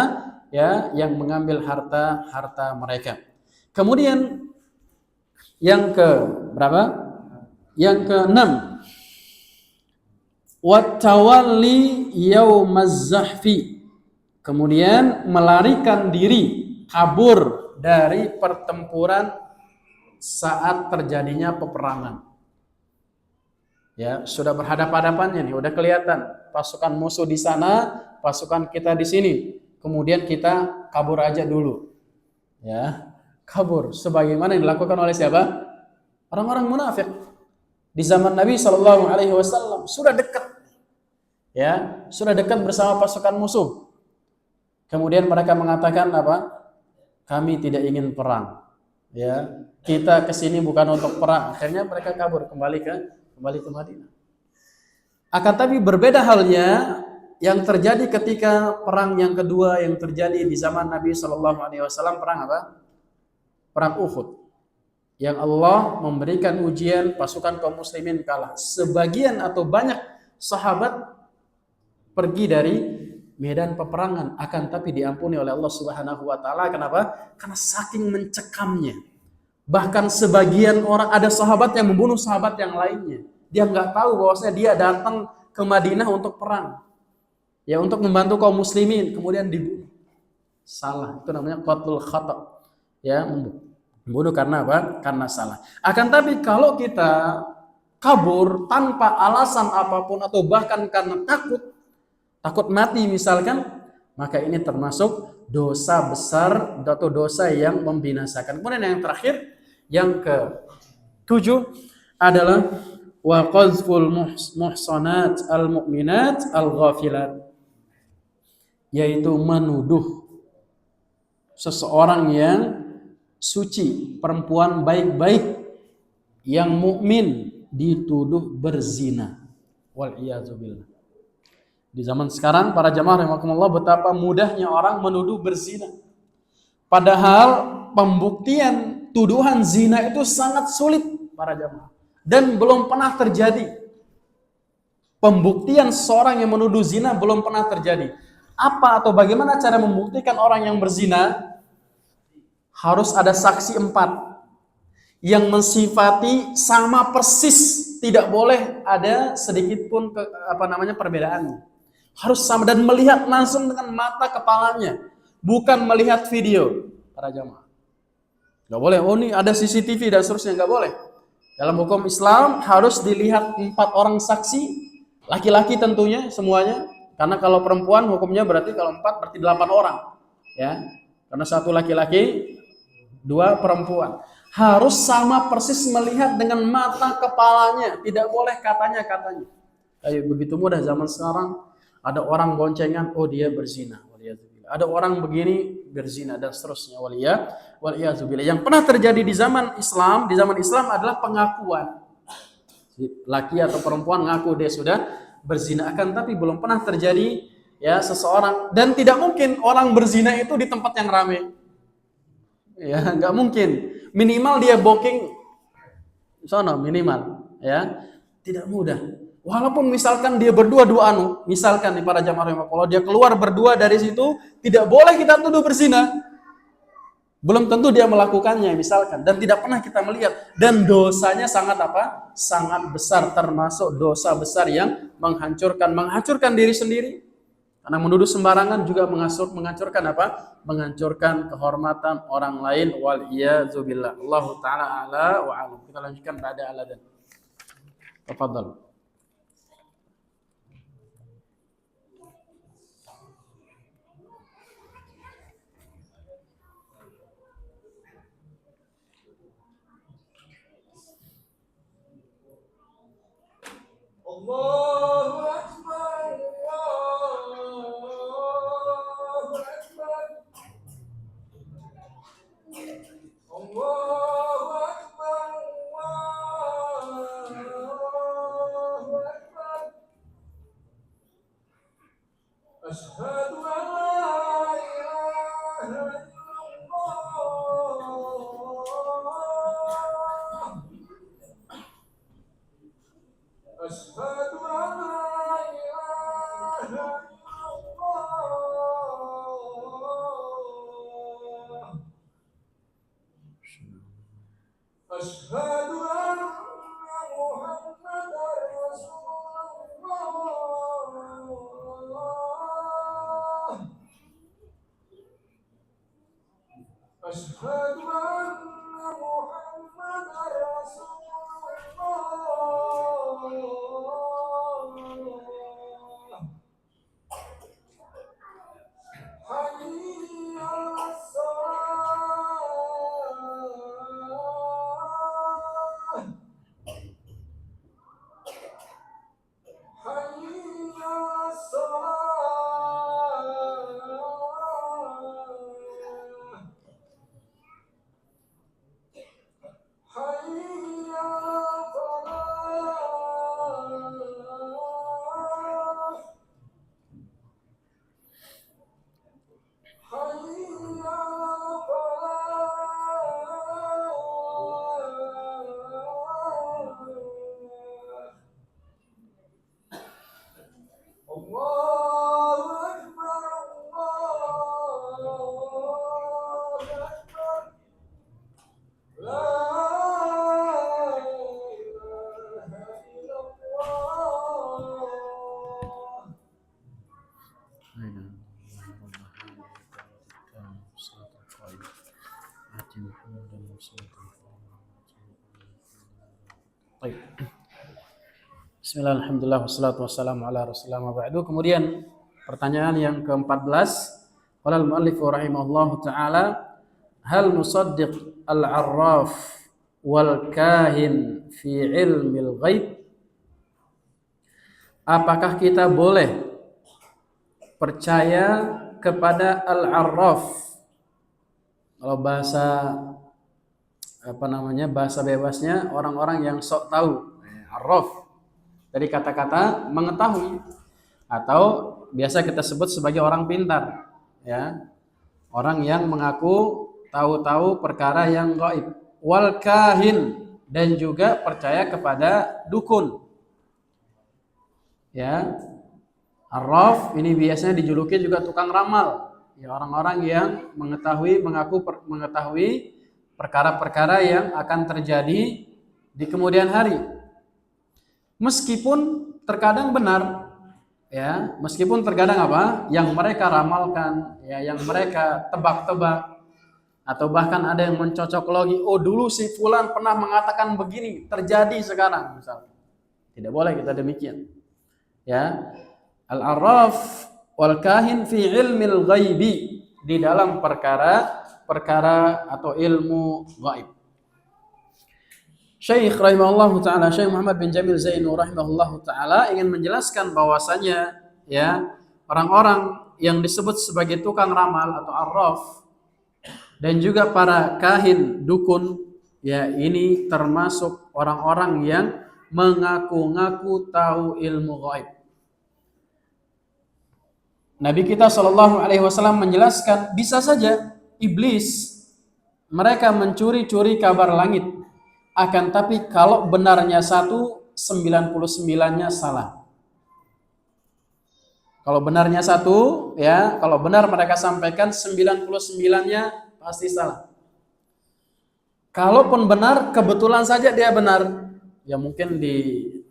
ya yang mengambil harta mereka. Kemudian yang ke berapa? Yang ke-6, wattawalli yaumaz zahfi. Kemudian melarikan diri, kabur dari pertempuran saat terjadinya peperangan. Ya, sudah berhadapan-hadapannya nih, udah kelihatan pasukan musuh di sana, pasukan kita di sini. Kemudian kita kabur aja dulu. Ya, kabur sebagaimana yang dilakukan oleh siapa? Orang-orang munafik. Di zaman Nabi SAW sudah dekat. Ya, sudah dekat bersama pasukan musuh. Kemudian mereka mengatakan apa? Kami tidak ingin perang. Ya, kita kesini bukan untuk perang. Akhirnya mereka kabur kembali ke Madinah. Akan tapi berbeda halnya yang terjadi ketika perang yang kedua yang terjadi di zaman Nabi SAW, perang apa? Perang Uhud. Yang Allah memberikan ujian, pasukan kaum muslimin kalah. Sebagian atau banyak sahabat pergi dari medan peperangan, akan tapi diampuni oleh Allah Subhanahu wa taala. Kenapa? Karena saking mencekamnya. Bahkan sebagian orang, ada sahabat yang membunuh sahabat yang lainnya. Dia nggak tahu bahwasanya dia datang ke Madinah untuk perang. Ya, untuk membantu kaum muslimin, kemudian dibunuh. Salah, itu namanya qatlul khata. Ya, membunuh karena apa? Karena salah. Akan tapi kalau kita kabur tanpa alasan apapun atau bahkan karena takut mati misalkan, maka ini termasuk dosa besar atau dosa yang membinasakan. Kemudian yang terakhir, yang ke-7 adalah wa qazful muhsanat al-mu'minat al-ghafilat, yaitu menuduh seseorang yang suci, perempuan baik-baik yang mukmin dituduh berzina. Wal iyadzu billah. Di zaman sekarang para jamaah rahimakumullah, betapa mudahnya orang menuduh berzina. Padahal pembuktian tuduhan zina itu sangat sulit para jamaah, dan belum pernah terjadi. Pembuktian seorang yang menuduh zina belum pernah terjadi. Apa atau bagaimana cara membuktikan orang yang berzina? Harus ada saksi 4 yang mensifati sama persis, tidak boleh ada sedikit pun perbedaannya. Harus sama dan melihat langsung dengan mata kepalanya, bukan melihat video para jamaah. Nggak boleh, oh ini ada CCTV dan seterusnya, nggak boleh. Dalam hukum Islam harus dilihat 4 orang saksi, laki-laki tentunya semuanya, karena kalau perempuan hukumnya berarti kalau 4 berarti 8 orang, ya, karena 1 laki-laki 2 perempuan. Harus sama persis melihat dengan mata kepalanya, tidak boleh katanya. Kayak begitu mudah zaman sekarang, ada orang boncengan, oh dia berzina, Ada orang begini berzina dan seterusnya, waliyazubillah. Yang pernah terjadi di zaman Islam adalah pengakuan. Laki atau perempuan ngaku dia sudah berzina, akan tapi belum pernah terjadi ya seseorang, dan tidak mungkin orang berzina itu di tempat yang ramai. Ya, nggak mungkin. Minimal dia booking sono minimal, ya. Tidak mudah. Walaupun misalkan dia berdua misalkan nih para jamaah rahimahullah, dia keluar berdua dari situ, tidak boleh kita tuduh berzina. Belum tentu dia melakukannya misalkan, dan tidak pernah kita melihat, dan dosanya sangat apa? Sangat besar, termasuk dosa besar yang menghancurkan diri sendiri. Karena menuduh sembarangan juga menghancurkan apa? Menghancurkan kehormatan orang lain, wal iyazubillah. Allah taala ala wa alam. Kita lanjutkan pada aladan. Tafadhal. Allahu Akbar, Allahu Akbar, Allahu Akbar, Allahu Akbar. Asyhadu an la ilaha illallah. Asyhadu an la ilaha illallah. Asyhadu anna Muhammadar Rasulullah. Asyhadu anna Muhammadar Rasulullah. Hayya 'alas shalah. Hayya 'alas shalah. Hayya 'alal falah. Hayya 'alal falah. Allahu Akbar, Allahu Akbar. La ilaha illallah. Baik. Bismillah, alhamdulillah, wassalatu wassalamu ala rasulillah wa ba'du. Kemudian pertanyaan yang ke-14, qala al-muallif rahimahullahu taala, hal nusaddiq al-arraf wal kahin fi ilmil ghaib? Apakah kita boleh percaya kepada al-arraf? Kalau bahasa bahasa bebasnya orang-orang yang sok tahu, arraf. Dari kata-kata mengetahui, atau biasa kita sebut sebagai orang pintar, ya. Orang yang mengaku tahu-tahu perkara yang gaib. Wal kahin, dan juga percaya kepada dukun. Ya. Arraf ini biasanya dijuluki juga tukang ramal. Ya, orang-orang yang mengaku mengetahui perkara-perkara yang akan terjadi di kemudian hari. Meskipun terkadang benar, ya, meskipun terkadang apa yang mereka ramalkan, ya, yang mereka tebak-tebak, atau bahkan ada yang mencocok logi, oh dulu si fulan pernah mengatakan begini, terjadi sekarang misalnya. Tidak boleh kita demikian. Ya, al-arraf wal kahin fi ilmil ghaibi, di dalam perkara atau ilmu gaib. Syekh rahimahullahu taala, Syekh Muhammad bin Jamil Zainu rahimahullahu taala ingin menjelaskan bahwasanya, ya, orang-orang yang disebut sebagai tukang ramal atau arraf dan juga para kahin, dukun, ya ini termasuk orang-orang yang mengaku-ngaku tahu ilmu gaib. Nabi kita Shallallahu Alaihi Wasallam menjelaskan bisa saja iblis mereka mencuri-curi kabar langit, akan tapi kalau benarnya satu, 99-nya salah. Kalau benarnya satu, ya kalau benar mereka sampaikan 99-nya pasti salah. Kalaupun benar, kebetulan saja dia benar, ya mungkin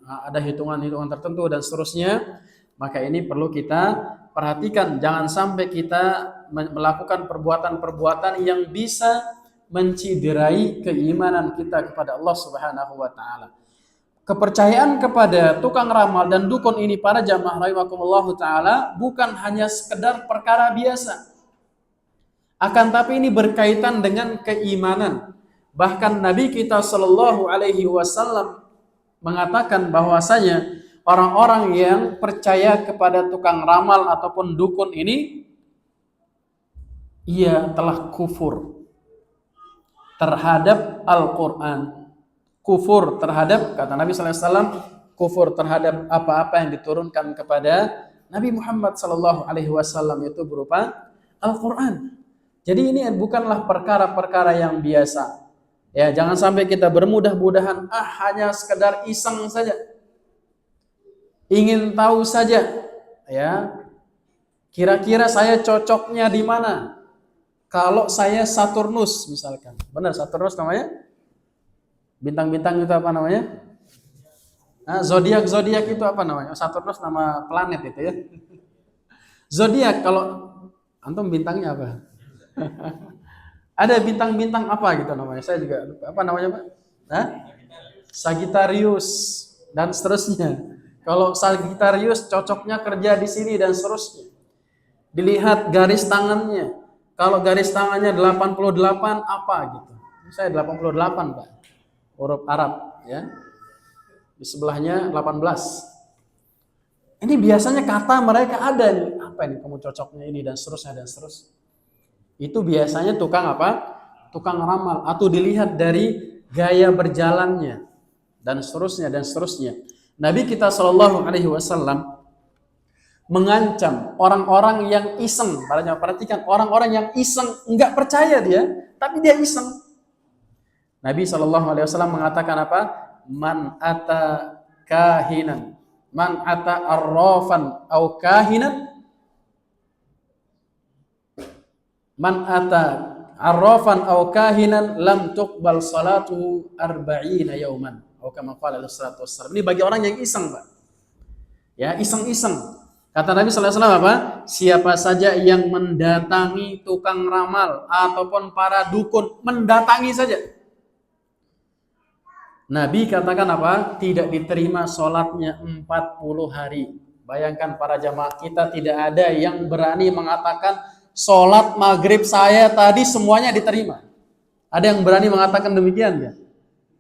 ada hitungan-hitungan tertentu dan seterusnya. Maka ini perlu kita perhatikan, jangan sampai kita melakukan perbuatan-perbuatan yang bisa menciderai keimanan kita kepada Allah Subhanahu wa taala. Kepercayaan kepada tukang ramal dan dukun ini para jamaah rahimakumullah taala bukan hanya sekedar perkara biasa. Akan tapi ini berkaitan dengan keimanan. Bahkan Nabi kita Shallallahu Alaihi Wasallam mengatakan bahwasanya orang-orang yang percaya kepada tukang ramal ataupun dukun ini, ia telah kufur terhadap Al-Quran. Kufur terhadap, kata Nabi SAW, kufur terhadap apa-apa yang diturunkan kepada Nabi Muhammad SAW itu berupa Al-Quran. Jadi ini bukanlah perkara-perkara yang biasa. Ya, jangan sampai kita bermudah-mudahan hanya sekedar iseng saja, ingin tahu saja, ya kira-kira saya cocoknya di mana kalau saya Saturnus misalkan. Benar Saturnus namanya? Bintang-bintang itu apa namanya? Zodiak itu apa namanya? Saturnus nama planet itu ya. Zodiak, kalau antum bintangnya apa? Ada bintang-bintang apa gitu namanya? Saya juga lupa. Apa namanya, Pak? Sagittarius dan seterusnya. Kalau Sagittarius cocoknya kerja di sini dan seterusnya. Dilihat garis tangannya. Kalau garis tangannya 88 apa gitu. Saya 88, Pak. Huruf Arab ya. Di sebelahnya 18. Ini biasanya kata mereka ada nih. Apa ini kamu cocoknya ini dan seterusnya dan seterusnya. Itu biasanya tukang apa? Tukang ramal, atau dilihat dari gaya berjalannya dan seterusnya dan seterusnya. Nabi kita Shallallahu Alaihi Wasallam mengancam orang-orang yang iseng. Perhatikan, orang-orang yang iseng, enggak percaya dia, tapi dia iseng. Nabi Shallallahu Alaihi Wasallam mengatakan apa? Man ata kahinan, man ata arrafan au kahinan, man ata arrafan au kahinan lam tuqbal salatuhu 40 yauman. Atau kama qala sallallahu alaihi wasallam. Ini bagi orang yang iseng, Pak. Ya, iseng-iseng. Kata Nabi sallallahu alaihi wasallam apa? Siapa saja yang mendatangi tukang ramal ataupun para dukun, mendatangi saja. Nabi katakan apa? Tidak diterima salatnya 40 hari. Bayangkan para jamaah kita, tidak ada yang berani mengatakan sholat maghrib saya tadi semuanya diterima. Ada yang berani mengatakan demikian ya?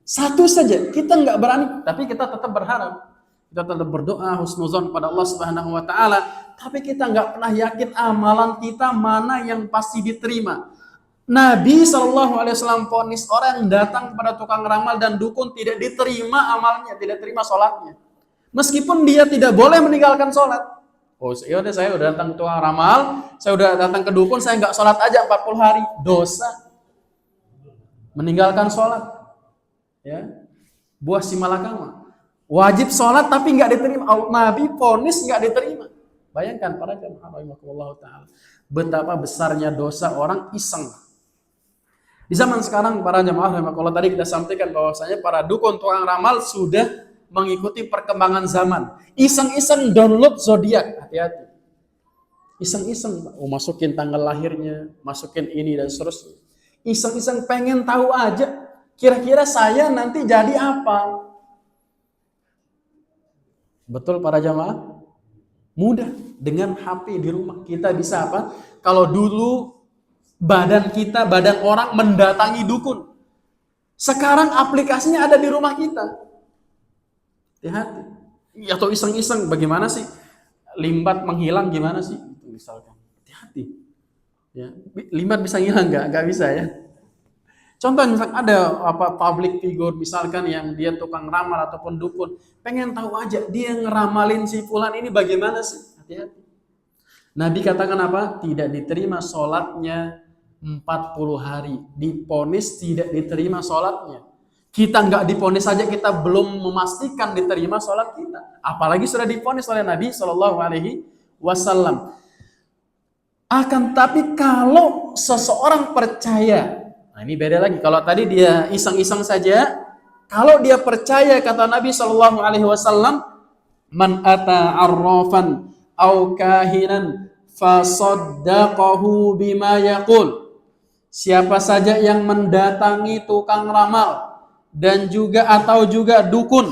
Satu saja, kita nggak berani, tapi kita tetap berharap, kita tetap berdoa husnuzon pada Allah Subhanahu Wa Taala. Tapi kita nggak pernah yakin amalan kita mana yang pasti diterima. Nabi Shallallahu Alaihi Wasallam vonis orang yang datang kepada tukang ramal dan dukun tidak diterima amalnya, tidak terima sholatnya, meskipun dia tidak boleh meninggalkan sholat. Oh, yaudah saya udah datang ke tukang ramal, saya udah datang ke dukun, saya nggak sholat aja 40 hari, dosa. Meninggalkan sholat, ya, buah simalakama. Wajib sholat tapi nggak diterima. Nabi vonis nggak diterima. Bayangkan para jamaah rahimakumullah taala, betapa besarnya dosa orang iseng. Di zaman sekarang para jamaah rahimakumullah, tadi kita sampaikan bahwasanya para dukun tukang ramal sudah mengikuti perkembangan zaman. Iseng-iseng download zodiak, hati-hati. Iseng-iseng, masukin tanggal lahirnya, masukin ini dan seterusnya. Iseng-iseng pengen tahu aja, kira-kira saya nanti jadi apa? Betul para jamaah? Mudah, dengan HP di rumah kita bisa apa? Kalau dulu badan kita, badan orang mendatangi dukun. Sekarang aplikasinya ada di rumah kita. Hati-hati. Atau iseng-iseng, bagaimana sih? limbat menghilang gimana sih? Itu misalkan. Hati-hati. Ya, limbat bisa hilang nggak? Nggak bisa ya. Contoh misalkan ada public figure misalkan yang dia tukang ramal ataupun dukun, pengen tahu aja dia ngeramalin si fulan ini bagaimana sih? Hati-hati. Nabi katakan apa? Tidak diterima sholatnya 40 hari. Diponis tidak diterima sholatnya. Kita nggak diponis saja kita belum memastikan diterima sholat kita. Apalagi sudah diponis oleh Nabi SAW. Akan tapi kalau seseorang percaya, nah ini beda lagi. Kalau tadi dia iseng-iseng saja, kalau dia percaya kata Nabi SAW, man ata arrafan au kahinan fasaddaqahu bima yaqul. Siapa saja yang mendatangi tukang ramal dan juga atau juga dukun,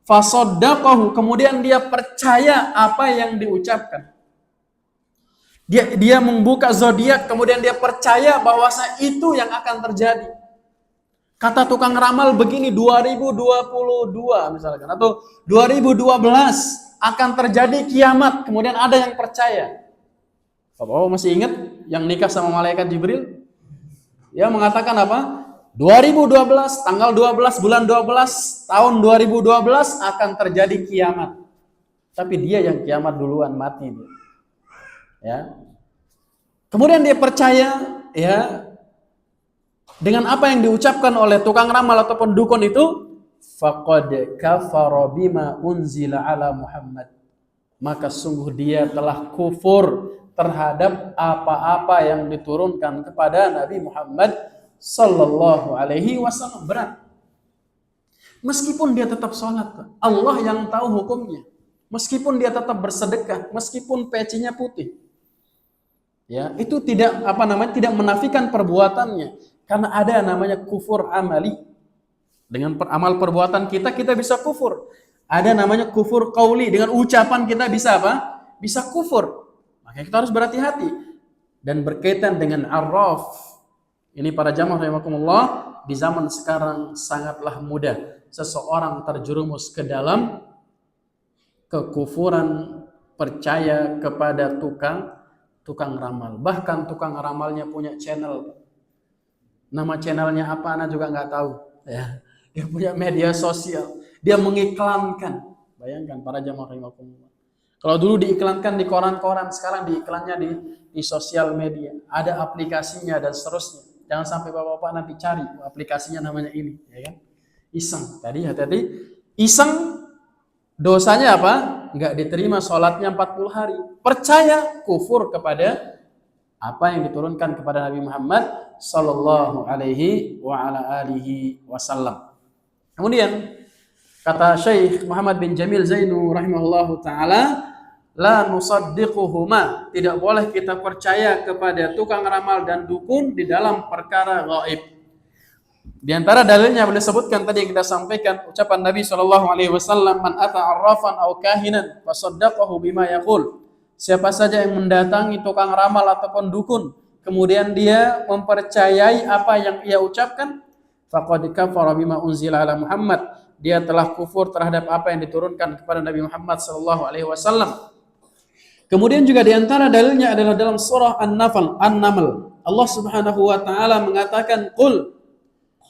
fasaddaqahu, kemudian dia percaya apa yang diucapkan. Dia membuka zodiak, kemudian dia percaya bahwasa itu yang akan terjadi. Kata tukang ramal begini 2022 misalkan atau 2012 akan terjadi kiamat, kemudian ada yang percaya. Bapak masih ingat yang nikah sama malaikat Jibril? Dia mengatakan apa? 2012 tanggal 12 bulan 12 tahun 2012 akan terjadi kiamat. Tapi dia yang kiamat duluan mati dia. Ya. Kemudian dia percaya ya dengan apa yang diucapkan oleh tukang ramal ataupun dukun itu, faqad kafara bima unzila ala Muhammad. Maka sungguh dia telah kufur terhadap apa-apa yang diturunkan kepada Nabi Muhammad sallallahu alaihi wasallam. Berat. Meskipun dia tetap sholat, Allah yang tahu hukumnya. Meskipun dia tetap bersedekah, meskipun pecinya putih. Ya, itu tidak tidak menafikan perbuatannya, karena ada namanya kufur amali. Dengan amal perbuatan kita bisa kufur. Ada namanya kufur qauli, dengan ucapan kita bisa apa? Bisa kufur. Makanya kita harus berhati-hati. Dan berkaitan dengan arraf, ini para jamaah rahimakumullah, di zaman sekarang sangatlah mudah seseorang terjerumus ke dalam kekufuran, percaya kepada tukang ramal. Bahkan tukang ramalnya punya channel. Nama channelnya apa Ana juga nggak tahu. Ya, dia punya media sosial. Dia mengiklankan. Bayangkan para jamaah rahimakumullah. Kalau dulu diiklankan di koran-koran, sekarang diiklannya di sosial media. Ada aplikasinya dan seterusnya. Jangan sampai bapak-bapak nanti cari aplikasinya namanya ini, ya kan? Iseng. Tadi hati-hati. Iseng dosanya apa? Enggak diterima sholatnya 40 hari. Percaya kufur kepada apa yang diturunkan kepada Nabi Muhammad sallallahu alaihi wa ala alihi wasallam. Kemudian kata Syekh Muhammad bin Jamil Zainu rahimahullahu taala, la nusaddiquhuma, tidak boleh kita percaya kepada tukang ramal dan dukun di dalam perkara gaib. Di antara dalilnya boleh sebutkan tadi yang kita sampaikan ucapan Nabi SAW, man ata arrafan aw kahinan fasaddaqahu bima yaqul. Siapa saja yang mendatangi tukang ramal ataupun dukun, kemudian dia mempercayai apa yang ia ucapkan, faqad kafara bima unzila ala Muhammad. Dia telah kufur terhadap apa yang diturunkan kepada Nabi Muhammad SAW. Kemudian juga di antara dalilnya adalah dalam surah An-Naml. Allah Subhanahu wa taala mengatakan, "Qul,"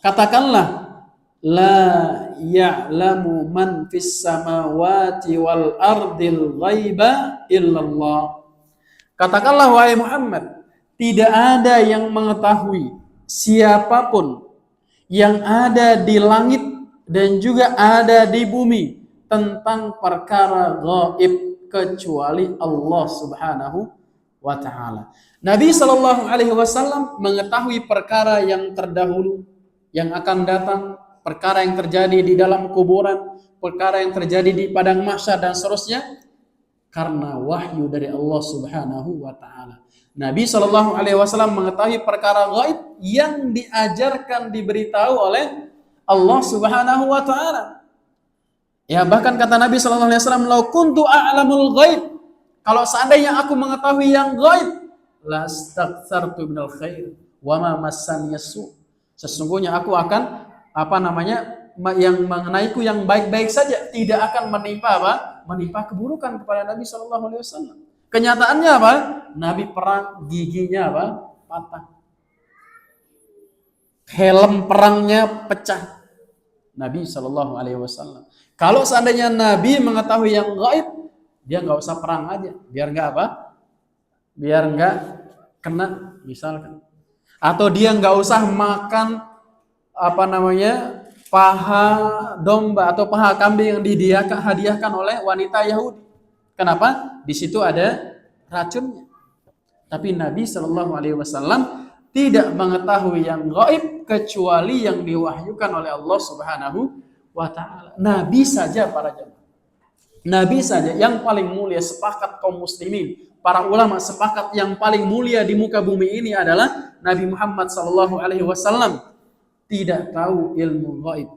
katakanlah, "la ya'lamu man fis samawati wal ardil ghaiba illallah." Katakanlah wahai Muhammad, tidak ada yang mengetahui siapapun yang ada di langit dan juga ada di bumi tentang perkara gaib kecuali Allah Subhanahu wa taala. Nabi sallallahu alaihi wasallam mengetahui perkara yang terdahulu, yang akan datang, perkara yang terjadi di dalam kuburan, perkara yang terjadi di padang mahsyar dan seterusnya, karena wahyu dari Allah Subhanahu wa taala. Nabi sallallahu alaihi wasallam mengetahui perkara gaib yang diajarkan, diberitahu oleh Allah Subhanahu wa taala. Ya, bahkan kata Nabi sallallahu alaihi wasallam, "Lau kuntu a'lamul ghaib." Kalau seandainya aku mengetahui yang gaib, lastaghfartu minal khair wa ma massani yasu. Sesungguhnya aku akan yang mengenaiku yang baik-baik saja, tidak akan menimpa apa? menimpa keburukan kepada Nabi Shallallahu Alaihi Wasallam. Kenyataannya apa? Nabi perang, giginya apa? Patah. Helm perangnya pecah. Nabi Shallallahu Alaihi Wasallam. Kalau seandainya Nabi mengetahui yang gaib, dia nggak usah perang aja, biar nggak apa? Biar nggak kena, misalkan. Atau dia nggak usah makan paha domba atau paha kambing yang dihadiahkan oleh wanita Yahudi. Kenapa? Di situ ada racunnya. Tapi Nabi Shallallahu Alaihi Wasallam tidak mengetahui yang gaib kecuali yang diwahyukan oleh Allah Subhanahu wa Ta'ala. Nabi saja, para jemaah. Nabi saja yang paling mulia, sepakat kaum muslimin, para ulama sepakat yang paling mulia di muka bumi ini adalah Nabi Muhammad Shallallahu Alaihi Wasallam tidak tahu ilmu gaib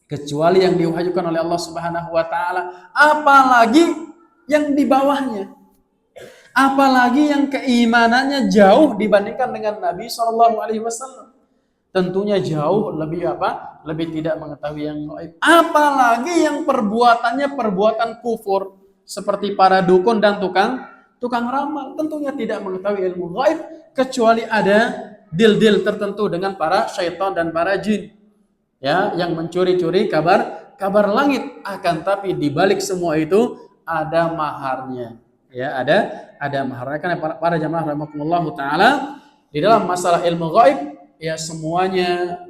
kecuali yang diwahyukan oleh Allah Subhanahu wa Ta'ala, apalagi yang di bawahnya. Apalagi yang keimanannya jauh dibandingkan dengan Nabi Shallallahu Alaihi Wasallam, tentunya jauh lebih apa? Lebih tidak mengetahui yang gaib. Apalagi yang perbuatannya perbuatan kufur seperti para dukun dan tukang ramal, tentunya tidak mengetahui ilmu gaib kecuali ada deal-deal tertentu dengan para syaitan dan para jin, ya, yang mencuri-curi kabar langit. Akan tapi di balik semua itu ada maharnya. Ya, ada mahar. Karena para jamaah rahimakumullah taala, di dalam masalah ilmu gaib ya semuanya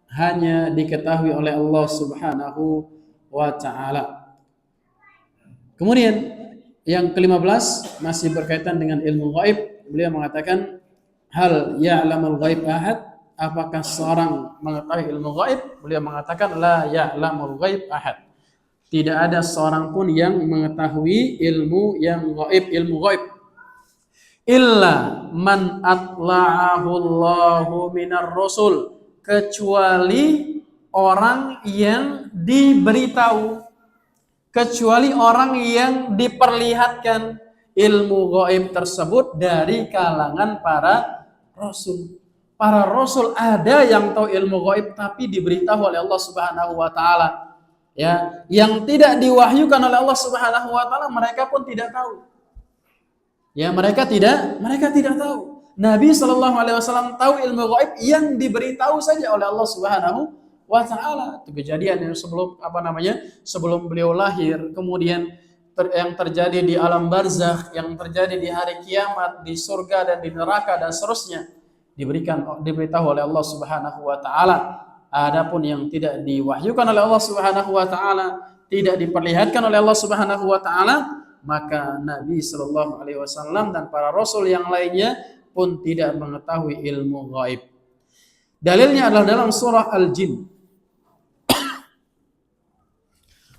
hanya diketahui oleh Allah Subhanahu wa taala. Kemudian yang ke-15 masih berkaitan dengan ilmu gaib. Beliau mengatakan, hal ya'lamul gaib ahad? Apakah seorang mengetahui ilmu gaib? Beliau mengatakan la ya'lamul gaib ahad. Tidak ada seorang pun yang mengetahui ilmu yang gaib, ilmu gaib. Illa man atla'ahu Allahu minar rasul, kecuali orang yang diberitahu, kecuali orang yang diperlihatkan ilmu gaib tersebut dari kalangan para rasul. Para rasul ada yang tahu ilmu gaib tapi diberitahu oleh Allah Subhanahu wa Ta'ala. Ya, yang tidak diwahyukan oleh Allah Subhanahu wa Ta'ala mereka pun tidak tahu. Ya, mereka tidak tahu. Nabi Shallallahu Alaihi Wasallam tahu ilmu gaib yang diberitahu saja oleh Allah Subhanahu wa Ta'ala. Itu kejadian yang sebelum beliau lahir, kemudian yang terjadi di alam barzakh, yang terjadi di hari kiamat, di surga dan di neraka dan seterusnya, diberitahu oleh Allah Subhanahu wa Ta'ala. Adapun yang tidak diwahyukan oleh Allah Subhanahu wa Ta'ala, tidak diperlihatkan oleh Allah Subhanahu wa Ta'ala, maka Nabi Shallallahu Alaihi Wasallam dan para rasul yang lainnya pun tidak mengetahui ilmu gaib. Dalilnya adalah dalam surah Al-Jin.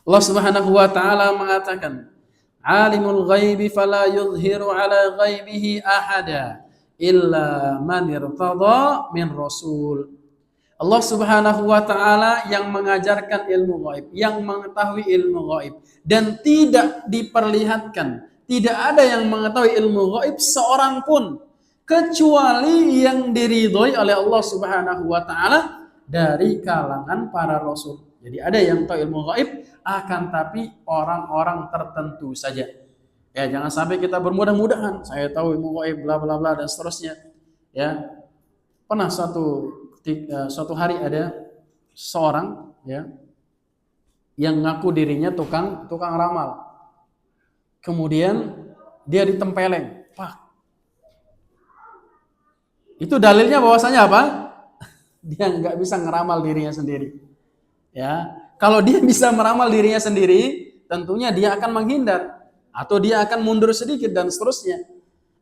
Allah Subhanahu wa Ta'ala mengatakan, alimul ghaibi fala yuzhiru ala ghaibihi ahada illa man irtada min rasul. Allah Subhanahu wa Ta'ala yang mengajarkan ilmu gaib, yang mengetahui ilmu gaib, dan tidak diperlihatkan. Tidak ada yang mengetahui ilmu gaib seorang pun kecuali yang diridhoi oleh Allah Subhanahu wa Ta'ala dari kalangan para rasul. Jadi ada yang tahu ilmu gaib, akan tapi orang-orang tertentu saja. Ya, jangan sampai kita bermudah-mudahan saya tahu ilmu gaib bla bla bla dan seterusnya. Ya. Pernah suatu hari ada seorang, ya, yang ngaku dirinya tukang ramal. Kemudian dia ditempeleng, Pak. Itu dalilnya bahwasanya apa? Dia nggak bisa ngeramal dirinya sendiri. Ya, kalau dia bisa meramal dirinya sendiri, tentunya dia akan menghindar atau dia akan mundur sedikit dan seterusnya.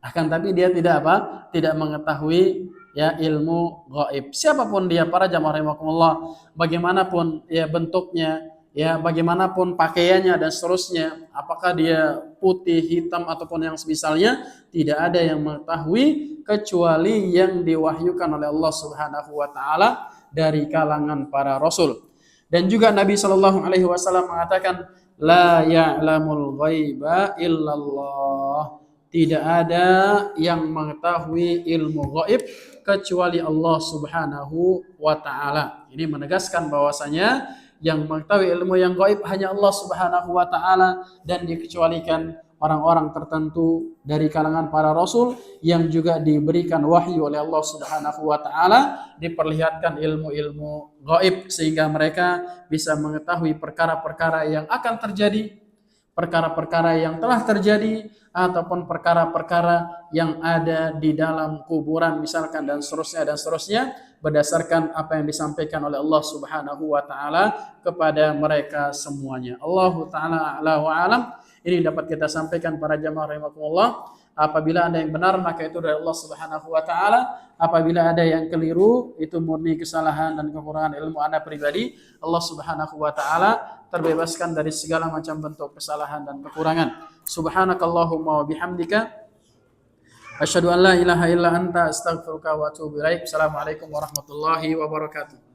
Akan tapi dia tidak mengetahui ya ilmu gaib. Siapapun dia, para jamaah rahimakumullah, bagaimanapun ya bentuknya, ya bagaimanapun pakaiannya dan seterusnya, apakah dia putih, hitam ataupun yang semisalnya, tidak ada yang mengetahui kecuali yang diwahyukan oleh Allah Subhanahu wa Ta'ala dari kalangan para rasul. Dan juga Nabi Shallallahu Alaihi Wasallam mengatakan, la ya'lamul ghaiba illallah. Tidak ada yang mengetahui ilmu gaib kecuali Allah Subhanahu wa Ta'ala. Ini menegaskan bahwasanya yang mengetahui ilmu yang gaib hanya Allah Subhanahu wa taala, dan dikecualikan orang-orang tertentu dari kalangan para rasul yang juga diberikan wahyu oleh Allah Subhanahu wa taala, diperlihatkan ilmu-ilmu gaib sehingga mereka bisa mengetahui perkara-perkara yang akan terjadi, perkara-perkara yang telah terjadi, ataupun perkara-perkara yang ada di dalam kuburan misalkan, dan seterusnya berdasarkan apa yang disampaikan oleh Allah Subhanahu wa taala kepada mereka semuanya. Allah taala a'la wa alam. Ini dapat kita sampaikan para jamaah rahimakumullah. Apabila ada yang benar maka itu dari Allah Subhanahu wa taala. Apabila ada yang keliru itu murni kesalahan dan kekurangan ilmu Anda pribadi. Allah Subhanahu wa taala terbebaskan dari segala macam bentuk kesalahan dan kekurangan. Subhanakallahumma wa bihamdika asyhadu an la ilaha illa anta astaghfiruka wa atubu ilaik. Assalamualaikum warahmatullahi wabarakatuh.